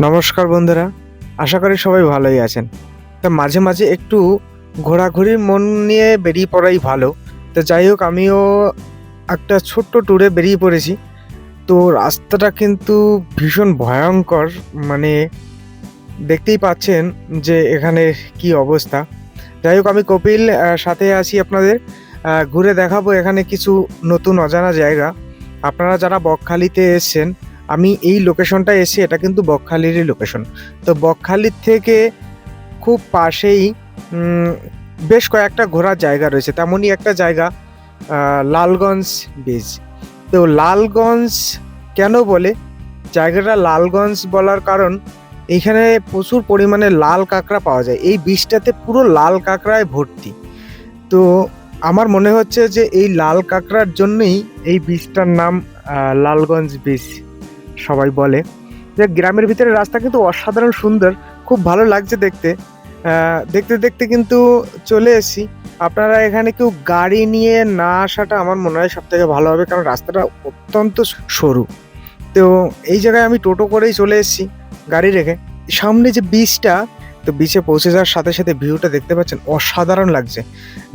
নমস্কার বন্ধুরা, আশা করি সবাই ভালোই আছেন। তা মাঝে মাঝে একটু ঘোরাঘুরির মন নিয়ে বেরিয়ে পড়াই ভালো। তো যাই হোক, আমিও একটা ছোট্ট ট্যুরে বেরিয়ে পড়েছি। তো রাস্তাটা কিন্তু ভীষণ ভয়ঙ্কর, মানে দেখতেই পাচ্ছেন যে এখানে কি অবস্থা। যাই হোক, আমি কপিল সাথে আছি আপনাদের। ঘুরে দেখাবো এখানে কিছু নতুন অজানা জায়গা। আপনারা যারা বকখালিতে এসছেন, আমি এই লোকেশনটায় এসেছি, এটা কিন্তু বকখালিরই লোকেশন। তো বকখালির থেকে খুব পাশেই উম, বেশ কয়েকটা ঘোরার জায়গা রয়েছে, তেমনই একটা জায়গা লালগঞ্জ বীচ। তো লালগঞ্জ কেন বলে জায়গাটা লালগঞ্জ বলার কারণ, এইখানে প্রচুর পরিমাণে লাল কাঁকড়া পাওয়া যায়। এই বীজটাতে পুরো লাল কাঁকড়ায় ভর্তি। তো আমার মনে হচ্ছে যে এই লাল কাঁকড়ার জন্যই এই বীজটার নাম লালগঞ্জ বীজ সবাই বলে। যে গ্রামের ভিতরে রাস্তা কিন্তু অসাধারণ সুন্দর, খুব ভালো লাগছে দেখতে। দেখতে দেখতে কিন্তু চলে এসেছি। আপনারা এখানে কেউ গাড়ি নিয়ে না আসাটা আমার মনে হয় সব থেকে ভালো হবে, কারণ রাস্তাটা অত্যন্ত সরু। তো এই জায়গায় আমি টোটো করেই চলে এসেছি গাড়ি রেখে। সামনে যে বিচটা, তো বিচে পৌঁছে যাওয়ার সাথে সাথে ভিউটা দেখতে পাচ্ছেন, অসাধারণ লাগছে।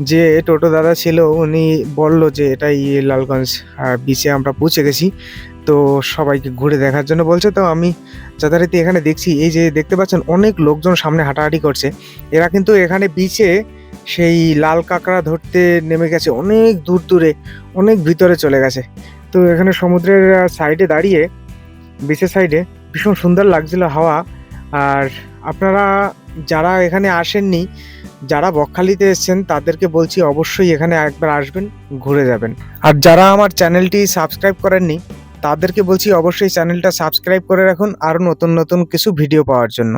যে টোটো দাদা ছিল, উনি বলল যে এটাই লালগঞ্জ বিচে আমরা পৌঁছে গেছি। তো সবাইকে ঘুরে দেখার জন্য বলছে। তো আমি যথারীতি এখানে দেখছি, এই যে দেখতে পাচ্ছেন অনেক লোকজন সামনে হাঁটাহাঁটি করছে। এরা কিন্তু এখানে বিচে সেই লাল কাঁকড়া ধরতে নেমে গেছে, অনেক দূর দূরে, অনেক ভিতরে চলে গেছে। তো এখানে সমুদ্রের সাইডে দাঁড়িয়ে, বিচের সাইডে ভীষণ সুন্দর লাগছিল হাওয়া। আর আপনারা যারা এখানে আসেননি, যারা বকখালিতে এসেছেন, তাদেরকে বলছি অবশ্যই এখানে একবার আসবেন, ঘুরে যাবেন। আর যারা আমার চ্যানেলটি সাবস্ক্রাইব করেননি, তাদেরকে বলছি অবশ্যই চ্যানেলটা সাবস্ক্রাইব করে রাখুন আরও নতুন নতুন কিছু ভিডিও পাওয়ার জন্য।